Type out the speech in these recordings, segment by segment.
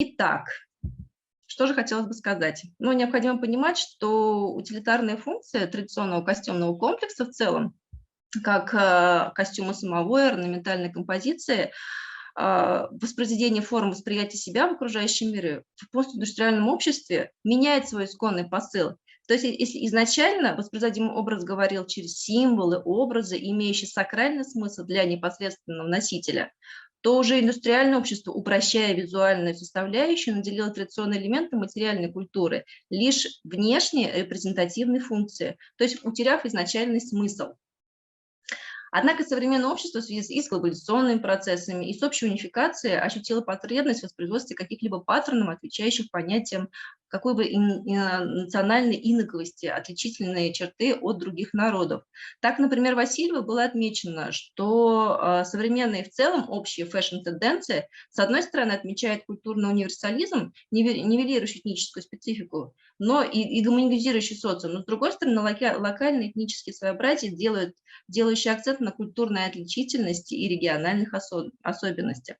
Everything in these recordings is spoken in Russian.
Итак, что же хотелось бы сказать? Ну, необходимо понимать, что утилитарные функции традиционного костюмного комплекса в целом, как костюмы самого, орнаментальной композиции, воспроизведение форм восприятия себя в окружающем мире в постиндустриальном обществе меняет свой исконный посыл. То есть если изначально воспроизводимый образ говорил через символы, образы, имеющие сакральный смысл для непосредственного носителя, то уже индустриальное общество, упрощая визуальную составляющую, наделило традиционные элементы материальной культуры лишь внешней репрезентативной функции, то есть утеряв изначальный смысл. Однако современное общество в связи с глобализационными процессами и с общей унификацией ощутило потребность в воспроизводстве каких-либо паттернов, отвечающих понятиям какой бы национальной инаковости, отличительные черты от других народов. Так, например, Васильева было отмечено, что современные в целом общие фэшн-тенденции, с одной стороны, отмечают культурный универсализм, нивелирующий этническую специфику, но и гомогенизирующий социум, но, с другой стороны, локальные этнические своеобразия делающие акцент на культурной отличительности и региональных особенностях.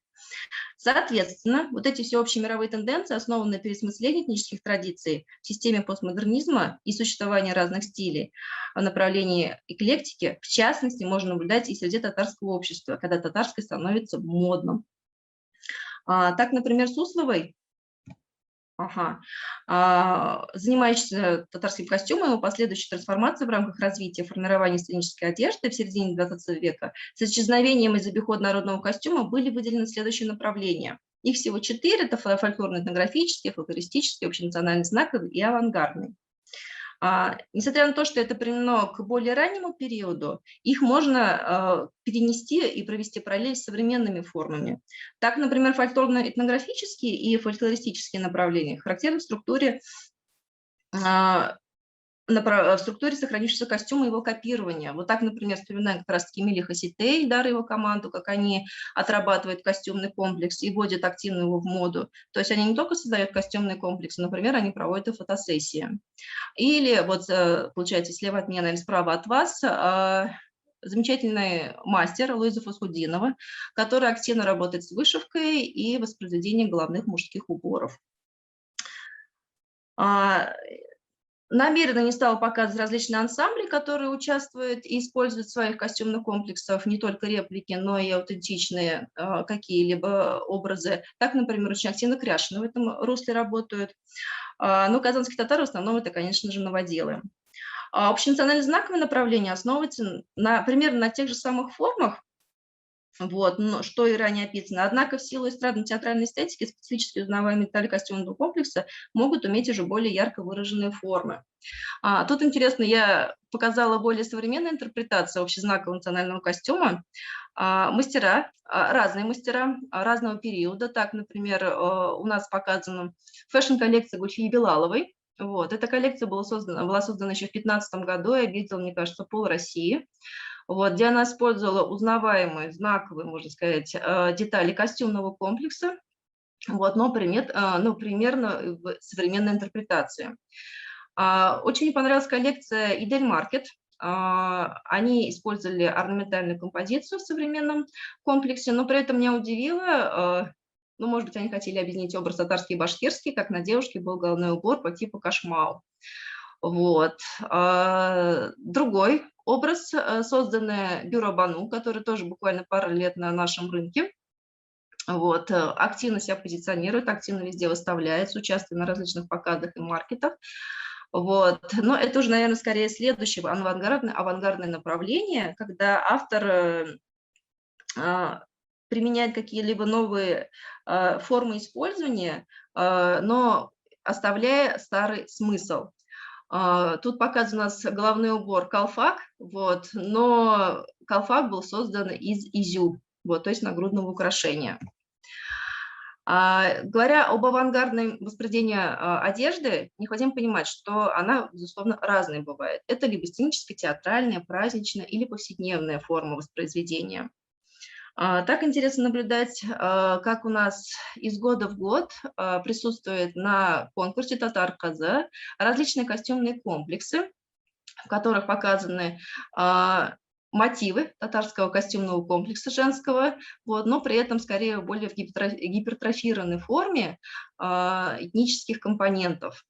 Соответственно, вот эти всеобщие мировые тенденции основаны на переосмыслении этнических традиций в системе постмодернизма и существования разных стилей в направлении эклектики, в частности, можно наблюдать и среди татарского общества, когда татарское становится модным. Так, например, Сусловой, занимающийся татарским костюмом, его последующей трансформацией в рамках развития формирования сценической одежды в середине XX века с исчезновением из обихода народного костюма были выделены следующие направления. Их всего 4 – это фольклорно-этнографический, фольклористический, общенациональный знаковый и авангардный. Несмотря на то, что это применено к более раннему периоду, их можно перенести и провести параллель с современными формами. Так, например, фольклорно-этнографические и фольклористические направления характерны в структуре сохранившегося костюма и его копирования. Вот так, например, вспоминаем как раз-таки Мелиха Ситей, Дар и его команду, как они отрабатывают костюмный комплекс и вводят активно его в моду. То есть они не только создают костюмный комплекс, например, они проводят и фотосессии. Или вот, получается, слева от меня или справа от вас замечательный мастер Луиза Фасхудинова, который активно работает с вышивкой и воспроизведением головных мужских уборов. Намеренно не стала показывать различные ансамбли, которые участвуют и используют в своих костюмных комплексах не только реплики, но и аутентичные какие-либо образы. Так, например, очень активно Кряшины в этом русле работают. Но казанские татары в основном это, конечно же, новоделы. Общенациональное знаковое направление основывается примерно на тех же самых формах, что и ранее описано. Однако в силу эстрадно-театральной эстетики специфически узнаваемые детали костюмного комплекса могут иметь уже более ярко выраженные формы. Тут интересно, я показала более современную интерпретацию общезнакового национального костюма. Мастера, разные мастера разного периода. Так, например, у нас показана фэшн-коллекция Гульфии Белаловой. Эта коллекция была создана еще в 2015 году и объездила, мне кажется, пол России. Где она использовала узнаваемые, знаковые, можно сказать, детали костюмного комплекса, но примерно в современной интерпретации. Очень мне понравилась коллекция Идель Маркет. Они использовали орнаментальную композицию в современном комплексе, но при этом меня удивило, может быть, они хотели объединить образ татарский и башкирский, как на девушке был головной убор по типу кашмау. Другой образ, созданный бюро Бану, который тоже буквально пару лет на нашем рынке. Активно себя позиционирует, активно везде выставляется, участвует на различных показах и маркетах. Но это уже, наверное, скорее следующее авангардное направление, когда автор применяет какие-либо новые формы использования, но оставляя старый смысл. Тут показан у нас головной убор колфак, но колфак был создан из изю, то есть нагрудного украшения. Говоря об авангардном воспроизведении одежды, необходимо понимать, что она, безусловно, разная бывает. Это либо сценическая, театральная, праздничная или повседневная форма воспроизведения. Так интересно наблюдать, как у нас из года в год присутствует на конкурсе «Татар-Каза» различные костюмные комплексы, в которых показаны мотивы татарского костюмного комплекса женского, вот, но при этом скорее более в гипертрофированной форме этнических компонентов.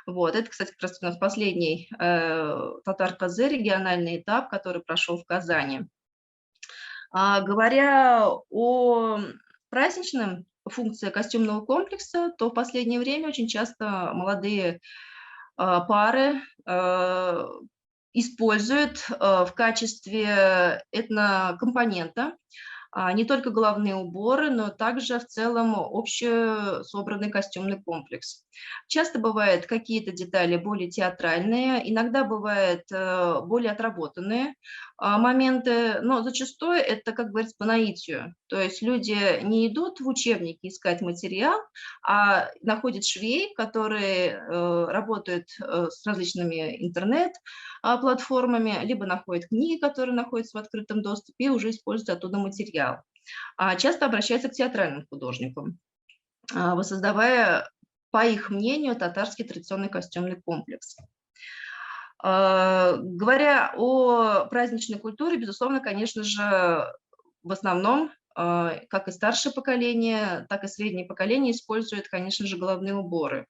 Вот. Это, кстати, как раз у нас последний татар-казы региональный этап, который прошел в Казани. Говоря о праздничном функции костюмного комплекса, то в последнее время очень часто молодые пары используют в качестве этнокомпонента не только головные уборы, но также в целом общий собранный костюмный комплекс. Часто бывают какие-то детали более театральные, иногда бывают более отработанные моменты, но зачастую это, как говорится, по наитию. То есть люди не идут в учебники искать материал, а находят швей, которые работают с различными интернет-платформами, либо находят книги, которые находятся в открытом доступе, и уже используют оттуда материал. Часто обращаются к театральным художникам, воссоздавая, по их мнению, татарский традиционный костюмный комплекс. Говоря о праздничной культуре, безусловно, конечно же, в основном, как и старшее поколение, так и среднее поколение используют, конечно же, головные уборы.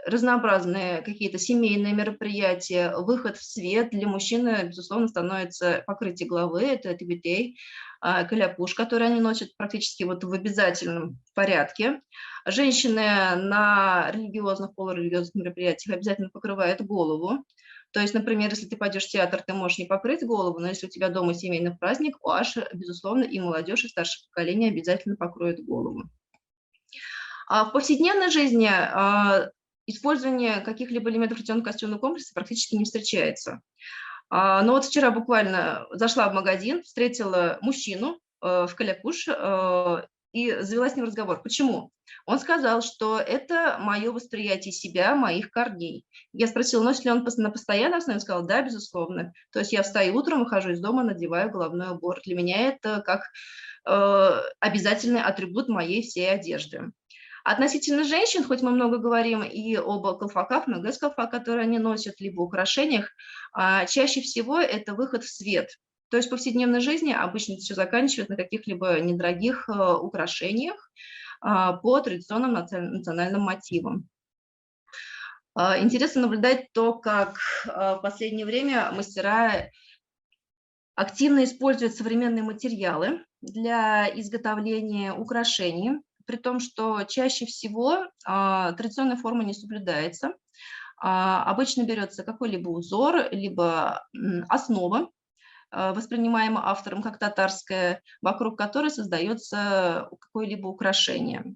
Разнообразные какие-то семейные мероприятия, выход в свет для мужчины, безусловно, становится покрытие головы, это тибетей, каляпуш, который они носят практически вот в обязательном порядке. Женщины на религиозных, полурелигиозных мероприятиях обязательно покрывают голову. То есть, например, если ты пойдешь в театр, ты можешь не покрыть голову, но если у тебя дома семейный праздник, аж, безусловно, и молодежь, и старшее поколение обязательно покроют голову. В повседневной жизни использование каких-либо элементов традиционного костюмного комплекса практически не встречается. Но вот вчера буквально зашла в магазин, встретила мужчину в каляпуш и завела с ним разговор. Почему? Он сказал, что это мое восприятие себя, моих корней. Я спросила, носит ли он на постоянной основе? Он сказал, да, безусловно. То есть я встаю утром, выхожу из дома, надеваю головной убор. Для меня это как обязательный атрибут моей всей одежды. Относительно женщин, хоть мы много говорим и об колфаках, много из колфак, которые они носят, либо украшениях, чаще всего это выход в свет. То есть в повседневной жизни обычно это все заканчивает на каких-либо недорогих украшениях по традиционным национальным мотивам. Интересно наблюдать то, как в последнее время мастера активно используют современные материалы для изготовления украшений, при том, что чаще всего традиционная форма не соблюдается. Обычно берется какой-либо узор, либо основа, воспринимаемая автором как татарская, вокруг которой создается какое-либо украшение.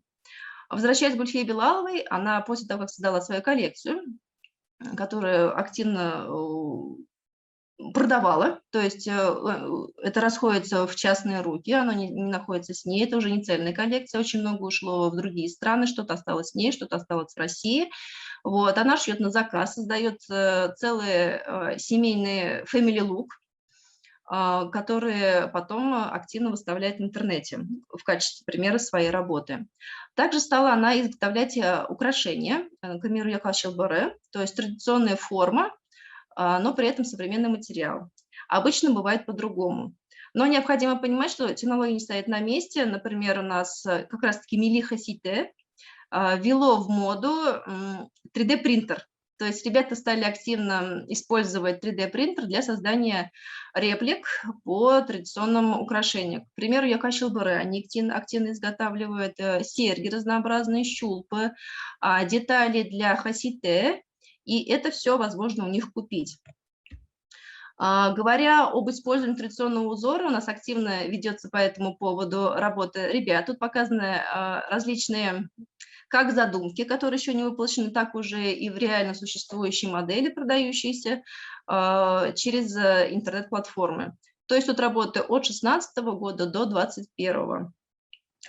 Возвращаясь к Гульфие Билаловой, она после того, как создала свою коллекцию, которую активно продавала, то есть это расходится в частные руки, оно не находится с ней, это уже не цельная коллекция, очень много ушло в другие страны, что-то осталось с ней, что-то осталось в России. Вот, она шьет на заказ, создает целые семейные family look, которые потом активно выставляет в интернете в качестве примера своей работы. Также стала она изготовлять украшения, камиру якашил баре, то есть традиционная форма, но при этом современный материал. Обычно бывает по-другому. Но необходимо понимать, что технология не стоит на месте. Например, у нас как раз-таки Мелиха Сите ввело в моду 3D-принтер. То есть ребята стали активно использовать 3D-принтер для создания реплик по традиционным украшениям. К примеру, якашилбары, они активно изготавливают серьги разнообразные, щулпы, детали для хасите, и это все возможно у них купить. Говоря об использовании традиционного узора, у нас активно ведется по этому поводу работа ребят. Тут показаны различные как задумки, которые еще не воплощены, так уже и в реально существующие модели, продающиеся через интернет-платформы. То есть тут работы от 2016 года до 2021.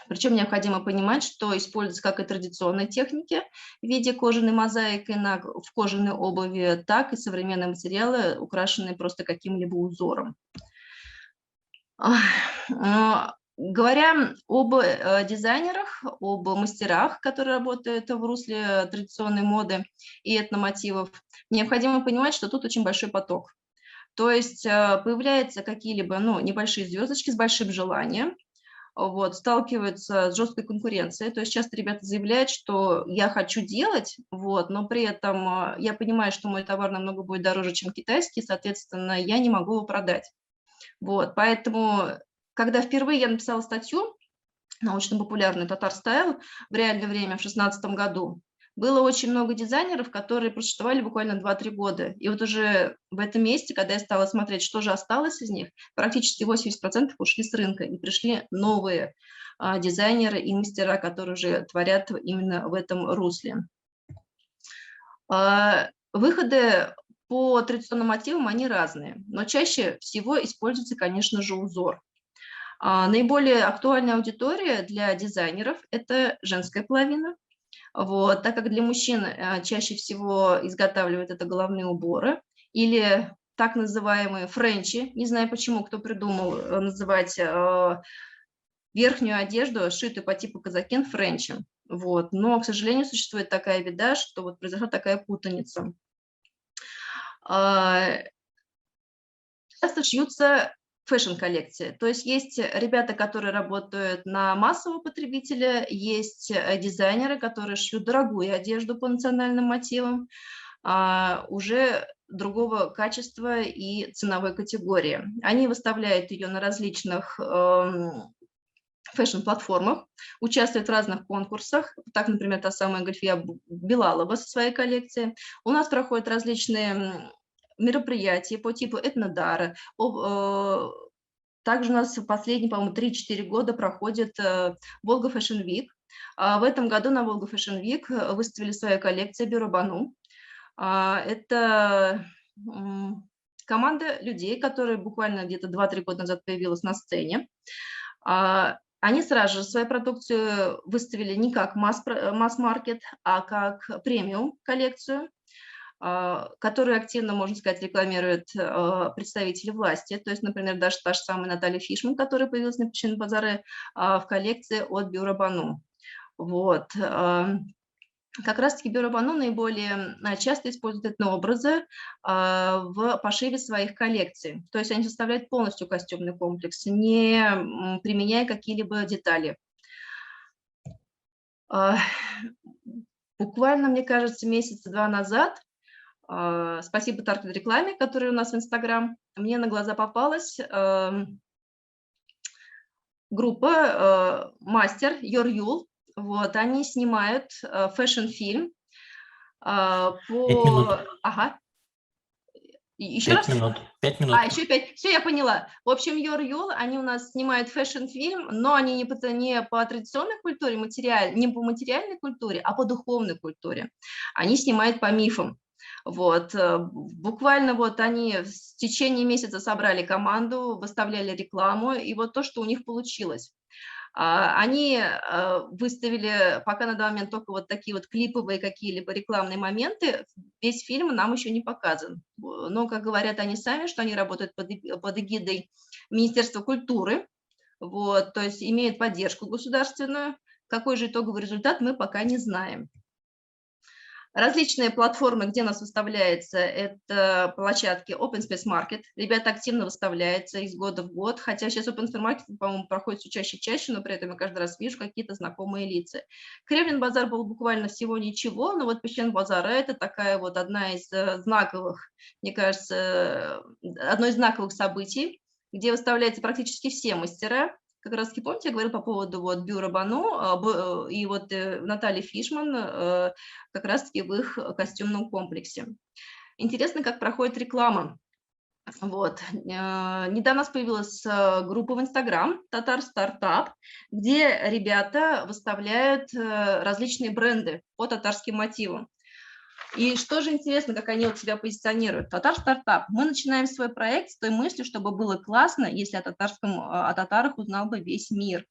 Причем необходимо понимать, что используются как и традиционные техники в виде кожаной мозаики в кожаной обуви, так и современные материалы, украшенные просто каким-либо узором. Говоря об дизайнерах, об мастерах, которые работают в русле традиционной моды и этномотивов, необходимо понимать, что тут очень большой поток. То есть появляются какие-либо небольшие звездочки с большим желанием, вот, сталкиваются с жесткой конкуренцией. То есть часто ребята заявляют, что я хочу делать, вот, но при этом я понимаю, что мой товар намного будет дороже, чем китайский, соответственно, я не могу его продать. Вот, поэтому, когда впервые я написала статью, научно-популярный «Татар Стайл» в реальное время в 2016 году, было очень много дизайнеров, которые просуществовали буквально 2-3 года. И вот уже в этом месте, когда я стала смотреть, что же осталось из них, практически 80% ушли с рынка, и пришли новые дизайнеры и мастера, которые уже творят именно в этом русле. Выходы по традиционным мотивам, они разные, но чаще всего используется, конечно же, узор. Наиболее актуальная аудитория для дизайнеров – это женская половина. Вот, так как для мужчин чаще всего изготавливают это головные уборы или так называемые френчи. Не знаю, почему, кто придумал называть верхнюю одежду, сшитую по типу казакин, френчем. Вот. Но, к сожалению, существует такая беда, что вот произошла такая путаница. Часто шьются фэшн-коллекции. То есть есть ребята, которые работают на массового потребителя, есть дизайнеры, которые шьют дорогую одежду по национальным мотивам, уже другого качества и ценовой категории. Они выставляют ее на различных фэшн-платформах, участвуют в разных конкурсах. Так, например, та самая Гульфия Билалова со своей коллекцией. У нас проходят различные мероприятия по типу этнодара. Также у нас последние, по-моему, 3-4 года проходит Волга Fashion Week. В этом году на Волга Fashion Week выставили свою коллекцию Бюро Бану. Это команда людей, которые буквально где-то 2-3 года назад появилась на сцене. Они сразу же свою продукцию выставили не как масс-маркет, а как премиум коллекцию, которую активно, можно сказать, рекламируют представители власти. То есть, например, даже та же самая Наталья Фишман, которая появилась на Печеном базаре в коллекции от Бюро Бану. Вот. Как раз-таки Бюро Бану наиболее часто используют этнообразы в пошиве своих коллекций. То есть они составляют полностью костюмный комплекс, не применяя какие-либо детали. Буквально, мне кажется, месяца 2 назад, спасибо Target рекламе, которая у нас в Инстаграм, мне на глаза попалась группа «Мастер», Йор-Юл. Вот, они снимают фэшн-фильм по… 5 минут. Ага. Еще 5 раз? минут. 5 минут. Еще 5. Все, я поняла. В общем, Йор-Юл, они у нас снимают фэшн-фильм, но они не по традиционной культуре, не по материальной культуре, а по духовной культуре. Они снимают по мифам. Вот. Буквально вот они в течение месяца собрали команду, выставляли рекламу, и вот то, что у них получилось. Они выставили пока на данный момент только вот такие вот клиповые какие-либо рекламные моменты. Весь фильм нам еще не показан. Но, как говорят они сами, что они работают под эгидой Министерства культуры, вот, то есть имеют поддержку государственную. Какой же итоговый результат, мы пока не знаем. Различные платформы, где у нас выставляется, это площадки Open Space Market. Ребята активно выставляются из года в год, хотя сейчас Open Space Market, по-моему, проходит все чаще и чаще, но при этом я каждый раз вижу какие-то знакомые лица. Кремлин базар был буквально всего ничего, но вот Печен базар – это такая вот одна из знаковых, мне кажется, одно из знаковых событий, где выставляются практически все мастера. Как раз-таки, помните, я говорила по поводу вот Бюро Бану и вот Натальи Фишман как раз-таки в их костюмном комплексе. Интересно, как проходит реклама. Вот. Недавно у нас появилась группа в Инстаграм «Татар Стартап», где ребята выставляют различные бренды по татарским мотивам. И что же интересно, как они вот себя позиционируют. Татар Стартап. Мы начинаем свой проект с той мыслью, чтобы было классно, если о татарах узнал бы весь мир.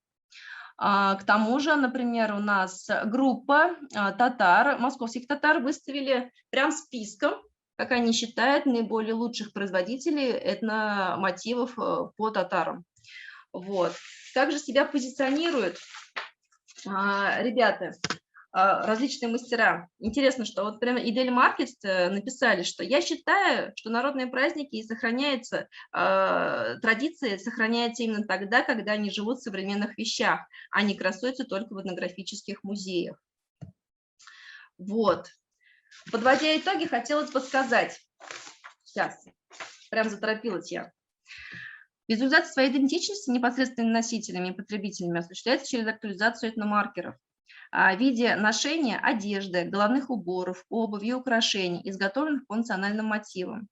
К тому же, например, у нас группа татар, московских татар выставили прям списком, как они считают, наиболее лучших производителей этномотивов по татарам. Вот. Как же себя позиционируют ребята? различные мастера. Интересно, что вот прямо Идеаль Маркетс написали, что я считаю, что народные праздники и сохраняются, традиции сохраняются именно тогда, когда они живут в современных вещах, а не красуются только в этнографических музеях. Вот. Подводя итоги, хотелось бы сказать, сейчас, прям заторопилась я. Визуализация своей идентичности непосредственными носителями и потребителями осуществляется через актуализацию этномаркеров в виде ношения одежды, головных уборов, обуви и украшений, изготовленных по национальным мотивам.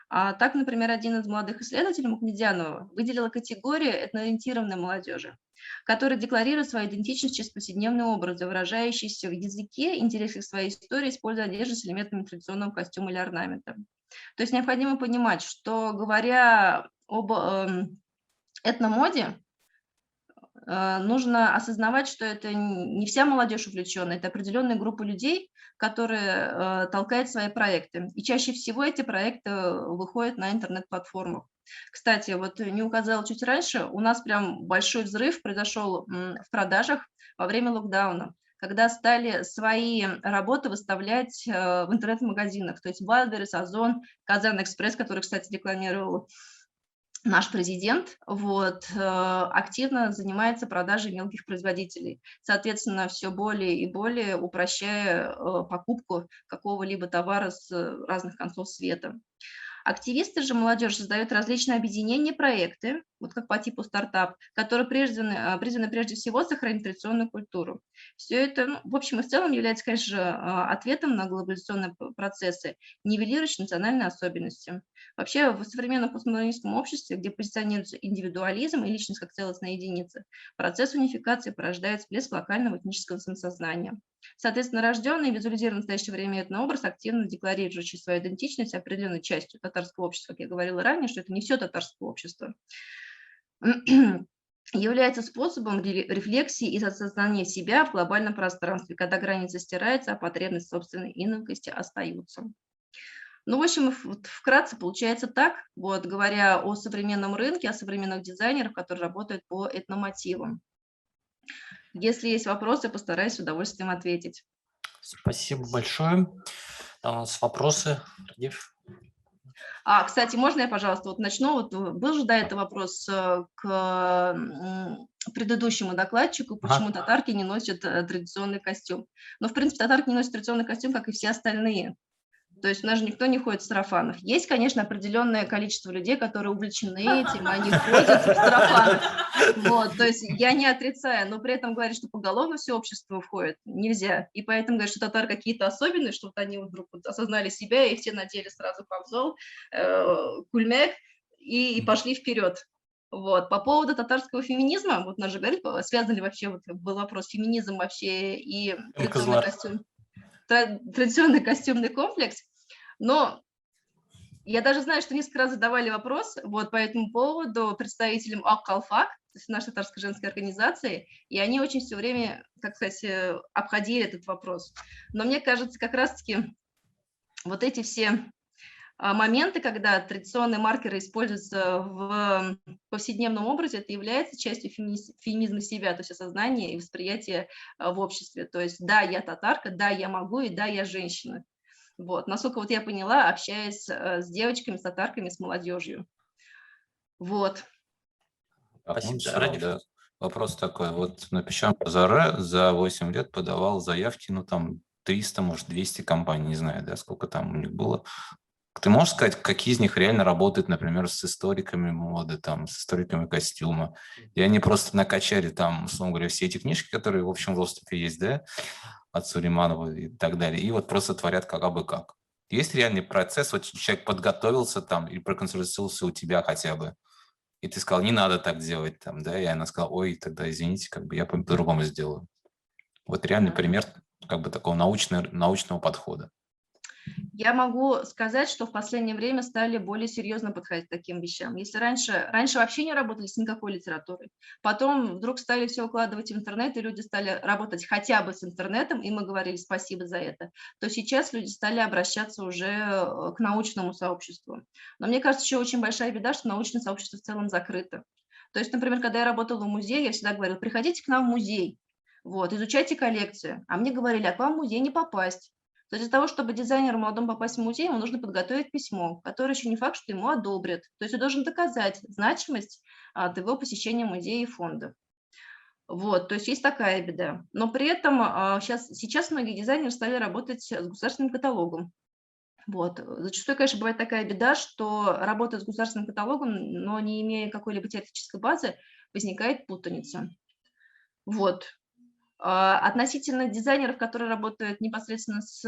Так, например, один из молодых исследователей, Мухамедянова, выделила категорию этноориентированной молодежи, которая декларирует свою идентичность через повседневные образы, выражающиеся в языке, интересах своей истории, используя одежду с элементами традиционного костюма или орнамента. То есть необходимо понимать, что, говоря об этномоде, нужно осознавать, что это не вся молодежь увлечена, это определенная группа людей, которые толкают свои проекты. И чаще всего эти проекты выходят на интернет-платформах. Кстати, вот не указала чуть раньше, у нас прям большой взрыв произошел в продажах во время локдауна, когда стали свои работы выставлять в интернет-магазинах, то есть Wildberries, Озон, Казан-Экспресс, который, кстати, рекламировал наш президент, активно занимается продажей мелких производителей, соответственно, все более и более упрощая покупку какого-либо товара с разных концов света. Активисты же молодежь создают различные объединения, проекты, вот как по типу стартап, которые призваны прежде всего сохранить традиционную культуру. Все это, в общем и в целом, является, конечно же, ответом на глобализационные процессы, нивелирующие национальные особенности. Вообще, в современном постмодернистском обществе, где позиционируется индивидуализм и личность как целостная единица, процесс унификации порождает всплеск локального этнического самосознания. Соответственно, рожденный и визуализированный в настоящее время этнообраз, активно декларирующий свою идентичность определенной частью татарского общества, как я говорила ранее, что это не все татарское общество, является способом рефлексии и осознания себя в глобальном пространстве, когда границы стираются, а потребности собственной инокости остаются. Ну, в общем, вкратце получается так, говоря о современном рынке, о современных дизайнерах, которые работают по этномотивам. Если есть вопросы, постараюсь с удовольствием ответить. Спасибо большое. Там у нас вопросы. Радив? Кстати, можно я, пожалуйста, начну? Был же до этого вопрос к предыдущему докладчику, почему татарки не носят традиционный костюм. Но, в принципе, татарки не носят традиционный костюм, как и все остальные. То есть у нас же никто не ходит в сарафанах. Есть, конечно, определенное количество людей, которые увлечены этим, они ходят в сарафанах. То есть я не отрицаю, но при этом говорить, что поголовно все общество входит, нельзя. И поэтому говорят, что татары какие-то особенные, что они вдруг осознали себя, и все надели сразу камзол, кульмек и пошли вперед. По поводу татарского феминизма, нас же говорит, связан ли вообще, был вопрос, феминизм вообще и традиционный костюм. Традиционный костюмный комплекс, но я даже знаю, что несколько раз задавали вопрос по этому поводу представителям АК-Калфак, то есть нашей татарской женской организации, и они очень все время, так сказать, обходили этот вопрос. Но мне кажется, как раз-таки эти все моменты, когда традиционные маркеры используются в повседневном образе, это является частью феминизма себя, то есть осознания и восприятия в обществе. То есть да, я татарка, да, я могу, и да, я женщина. Насколько я поняла, общаясь с девочками, с татарками, с молодежью. Спасибо. Да. Вопрос такой. На песчаном базаре за 8 лет подавал заявки, 300, может, 200 компаний, не знаю, да, сколько там у них было. Ты можешь сказать, какие из них реально работают, например, с историками моды, с историками костюма? И они просто накачали условно говоря, все эти книжки, которые, в общем, в доступе есть, да, от Сулейманова и так далее, и просто творят как абы как. Есть реальный процесс, человек подготовился и проконсультировался у тебя хотя бы, и ты сказал, не надо так делать, да, и она сказала, ой, тогда извините, я по-другому сделаю. Реальный пример такого научного подхода. Я могу сказать, что в последнее время стали более серьезно подходить к таким вещам. Если раньше вообще не работали с никакой литературой, потом вдруг стали все укладывать в интернет, и люди стали работать хотя бы с интернетом, и мы говорили спасибо за это, то сейчас люди стали обращаться уже к научному сообществу. Но мне кажется, еще очень большая беда, что научное сообщество в целом закрыто. То есть, например, когда я работала в музее, я всегда говорила, приходите к нам в музей. Вот, изучайте коллекцию. А мне говорили, а к вам в музей не попасть. То есть для того, чтобы дизайнеру молодому попасть в музей, ему нужно подготовить письмо, которое еще не факт, что ему одобрят. То есть он должен доказать значимость твоего посещения музея и фондов. Вот, то есть есть такая беда. Но при этом сейчас многие дизайнеры стали работать с государственным каталогом. Вот. Зачастую, конечно, бывает такая беда, что работая с государственным каталогом, но не имея какой-либо теоретической базы, возникает путаница. Вот. Относительно дизайнеров, которые работают непосредственно с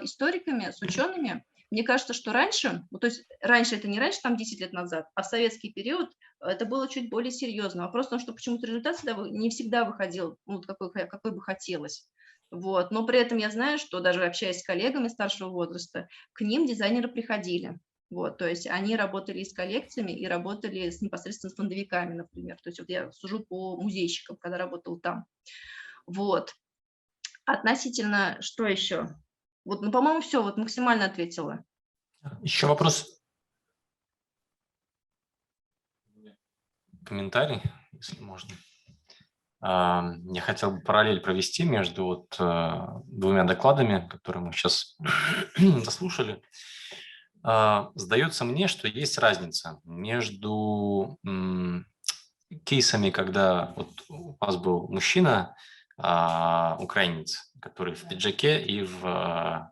историками, с учеными, мне кажется, что раньше, то есть раньше это не раньше, там 10 лет назад, а в советский период это было чуть более серьезно. Вопрос в том, что почему-то результат не всегда выходил, какой бы хотелось. Вот. Но при этом я знаю, что даже общаясь с коллегами старшего возраста, к ним дизайнеры приходили. Вот, то есть они работали и с коллекциями, и работали непосредственно с фондовиками, например. То есть вот я сужу по музейщикам, когда работал там. Вот. Относительно, что еще? Вот, ну, по-моему, все, вот максимально ответила. Еще вопрос. Комментарий, если можно. Я хотел бы параллель провести между двумя докладами, которые мы сейчас заслушали. Сдается мне, что есть разница между кейсами, когда вот у вас был мужчина, украинец, который в пиджаке и в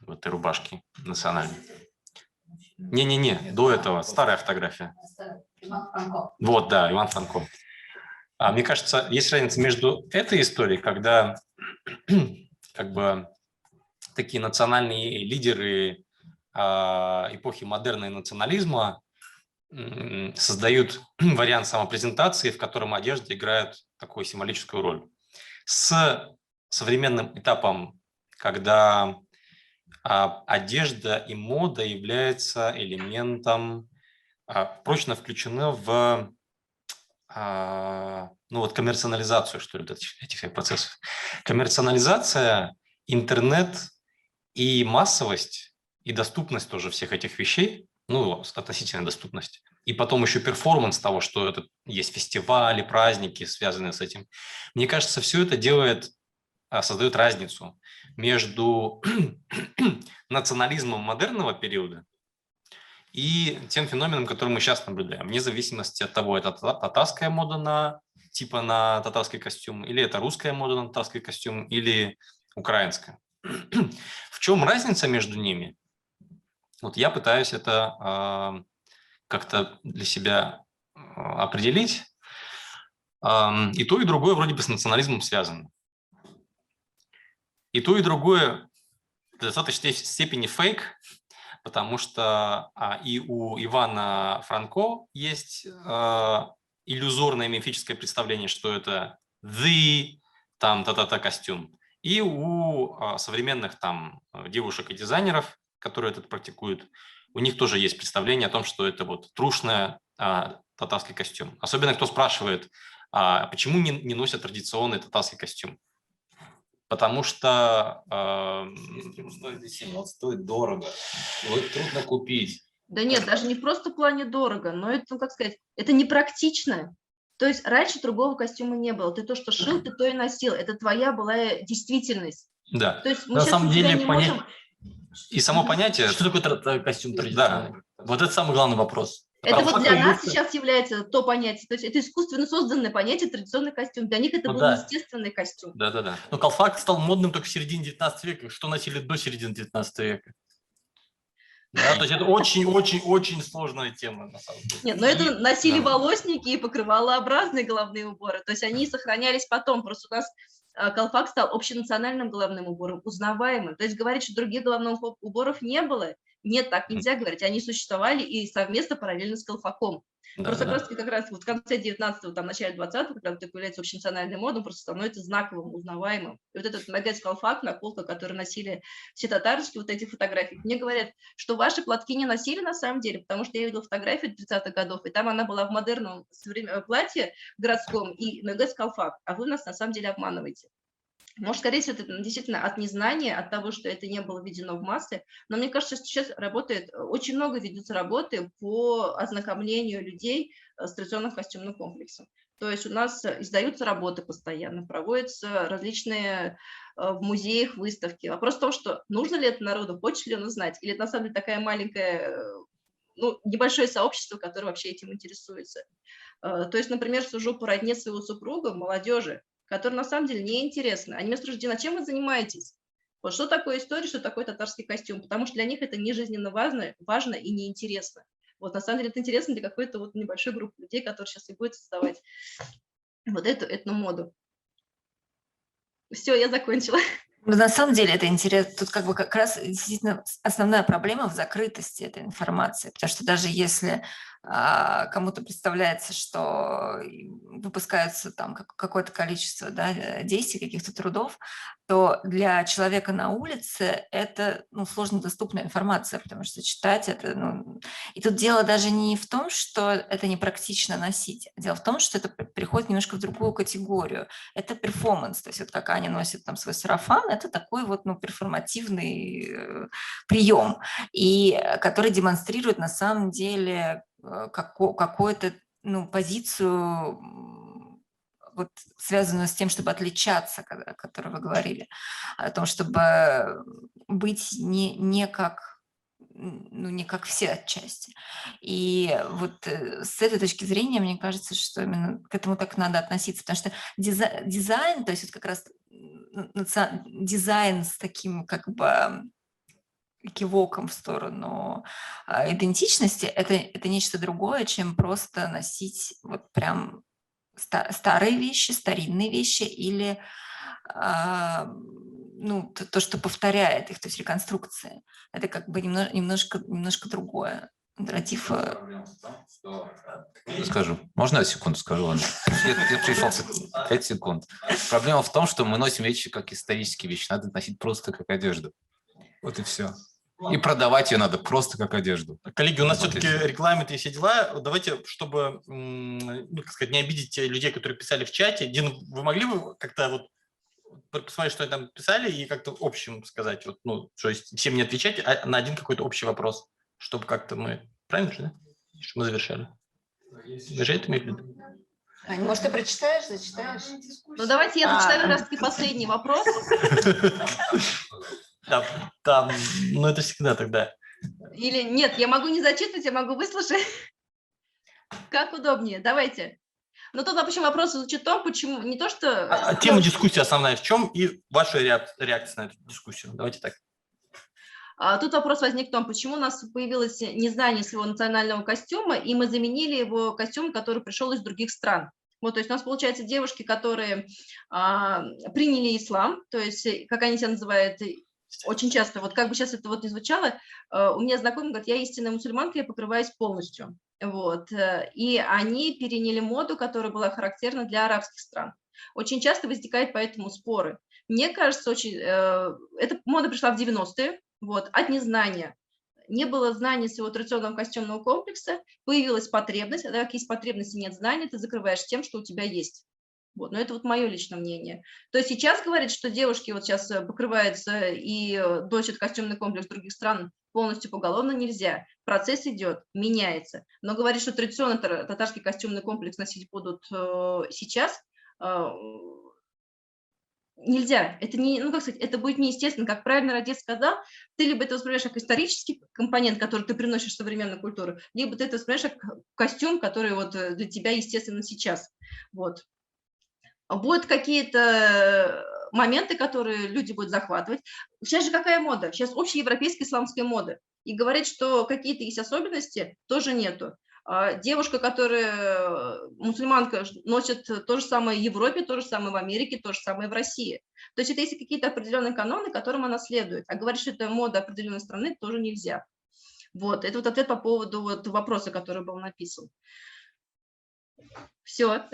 этой рубашке национальной. Не-не-не, до этого старая фотография. Вот, да, Иван Франко. Мне кажется, есть разница между этой историей, когда как бы такие национальные лидеры эпохи модерна и национализма создают вариант самопрезентации, в котором одежда играет такую символическую роль. С современным этапом, когда одежда и мода являются элементом, прочно включены в коммерциализацию, что ли, этих процессов. Коммерциализация, интернет и массовость, и доступность тоже всех этих вещей, относительная доступность, и потом еще перформанс того, что это есть фестивали, праздники, связанные с этим. Мне кажется, все это создает разницу между национализмом модерного периода и тем феноменом, который мы сейчас наблюдаем, вне зависимости от того, это татарская мода на татарский костюм, или это русская мода на татарский костюм, или украинская. В чем разница между ними? Вот я пытаюсь это как-то для себя определить. И то, и другое вроде бы с национализмом связано. И то, и другое в достаточной степени фейк, потому что и у Ивана Франко есть иллюзорное мифическое представление, что это та-та-та костюм. И у современных девушек и дизайнеров, которые это практикуют, у них тоже есть представление о том, что это трушный татарский костюм. Особенно кто спрашивает, почему не носят традиционный татарский костюм. Потому что стоит дорого, его трудно купить. Да нет, даже не просто в плане дорого, но это, это непрактично. То есть раньше другого костюма не было. Ты то, что шил, ты то и носил. Это твоя была действительность. Да. То есть мы на сейчас самом деле можем... И само понятие... Что такое костюм традиционный? Да. Вот это самый главный вопрос. Это для нас сейчас является то понятие, то есть это искусственно созданное понятие традиционный костюм. Для них это был естественный костюм. Да. Но колфак стал модным только в середине 19 века. Что носили до середины 19 века? Да, то есть это очень-очень-очень сложная тема, на самом деле. Нет, но это носили волосники и покрывалообразные головные уборы. То есть они сохранялись потом. Просто у нас колфак стал общенациональным головным убором, узнаваемым. То есть говорить, что других головных уборов не было, нет, так нельзя говорить. Они существовали и совместно параллельно с колфаком. Просто как раз в конце 19-го, начале 20-го, когда это появляется общенациональный мод, он просто становится знаковым, узнаваемым. И вот этот нагайский колфак, наколка, который носили все татарские эти фотографии, мне говорят, что ваши платки не носили на самом деле, потому что я видела фотографию 30-х годов, и там она была в модерном платье городском и нагайский колфак, а вы нас на самом деле обманываете. Может, скорее всего, это действительно от незнания, от того, что это не было введено в массы. Но мне кажется, что сейчас очень много ведутся работы по ознакомлению людей с традиционным костюмным комплексом. То есть у нас издаются работы постоянно, проводятся различные в музеях выставки. Вопрос в том, что нужно ли это народу, хочет ли он узнать, или это на самом деле такая маленькая, ну, небольшое сообщество, которое вообще этим интересуется. То есть, например, сужу по родне своего супруга, молодежи, которая на самом деле неинтересна. Они меня спрашивают: а чем вы занимаетесь? Вот что такое история, что такое татарский костюм? Потому что для них это не жизненно важно и неинтересно. Вот на самом деле это интересно для какой-то вот небольшой группы людей, которые сейчас и будет создавать вот эту этномоду. Все, я закончила. Ну, на самом деле это интересно. Тут как бы как раз действительно основная проблема в закрытости этой информации, потому что даже если кому-то представляется, что выпускается там какое-то количество, да, действий, каких-то трудов, то для человека на улице это, ну, сложно доступная информация, потому что читать это, ну... И тут дело даже не в том, что это непрактично носить, дело в том, что это переходит немножко в другую категорию. Это перформанс, то есть вот как Аня носит там свой сарафан, это такой вот, ну, перформативный прием, и который демонстрирует на самом деле какую-то, ну, позицию, вот, связанную с тем, чтобы отличаться, о которой вы говорили, о том, чтобы быть не как, ну, не как все отчасти. И вот с этой точки зрения, мне кажется, что именно к этому так надо относиться, потому что дизайн, то есть вот как раз дизайн с таким как бы кивоком в сторону идентичности, это нечто другое, чем просто носить вот прям старые вещи, старинные вещи или ну, то, что повторяет их, то есть реконструкция. Это как бы немножко другое. Нарратив. Скажу. Можно я секунду скажу? Ладно. Я пришел 5 секунд. Проблема в том, что мы носим вещи как исторические вещи. Надо носить просто как одежду. Вот и все. И продавать ее надо просто как одежду. Коллеги, у нас все-таки регламент и все дела. Давайте, чтобы, ну, как сказать, не обидеть людей, которые писали в чате. Дин, вы могли бы как-то вот посмотреть, что они там писали, и как-то общим сказать, вот, ну, то есть всем не отвечать, а на один какой-то общий вопрос, чтобы как-то мы... Правильно же, да? Чтобы мы завершали. Вы же это имеете в виду? Ань, может, ты прочитаешь, зачитаешь? Ну, давайте я зачитаю как раз-таки последний вопрос. Там, ну, это всегда тогда. Или нет, я могу не зачитывать, я могу выслушать. Как удобнее, давайте. Но тут, допустим, вопрос звучит в том, почему не то, что... Тема дискуссии основная в чем и ваша реакция на эту дискуссию. Давайте так. Тут вопрос возник в том, почему у нас появилось незнание своего национального костюма, и мы заменили его костюм, который пришел из других стран. Вот, то есть у нас, получается, девушки, которые приняли ислам, то есть, как они себя называют, очень часто, вот как бы сейчас это вот не звучало, у меня знакомый говорит: я истинная мусульманка, я покрываюсь полностью. Вот, и они переняли моду, которая была характерна для арабских стран. Очень часто возникают поэтому споры. Мне кажется, эта мода пришла в 90-е, вот, от незнания. Не было знания своего традиционного костюмного комплекса, появилась потребность, а как есть потребность и нет знания, ты закрываешь тем, что у тебя есть. Вот, но это вот мое личное мнение. То есть сейчас говорить, что девушки вот сейчас покрываются и носят костюмный комплекс других стран полностью поголовно, нельзя. Процесс идет, меняется. Но говорить, что традиционно татарский костюмный комплекс носить будут сейчас, нельзя. Это не, ну как сказать, это будет неестественно. Как правильно Радис сказал, ты либо это воспринимаешь как исторический компонент, который ты приносишь в современную культуру, либо ты это воспринимаешь как костюм, который вот для тебя естественно сейчас. Вот. Будут какие-то моменты, которые люди будут захватывать. Сейчас же какая мода? Сейчас общеевропейская исламская мода. И говорить, что какие-то есть особенности, тоже нету. Девушка, которая мусульманка, носит то же самое в Европе, то же самое в Америке, то же самое в России. То есть это есть какие-то определенные каноны, которым она следует. А говорить, что это мода определенной страны, тоже нельзя. Вот, это вот ответ по поводу вот вопроса, который был написан. Все.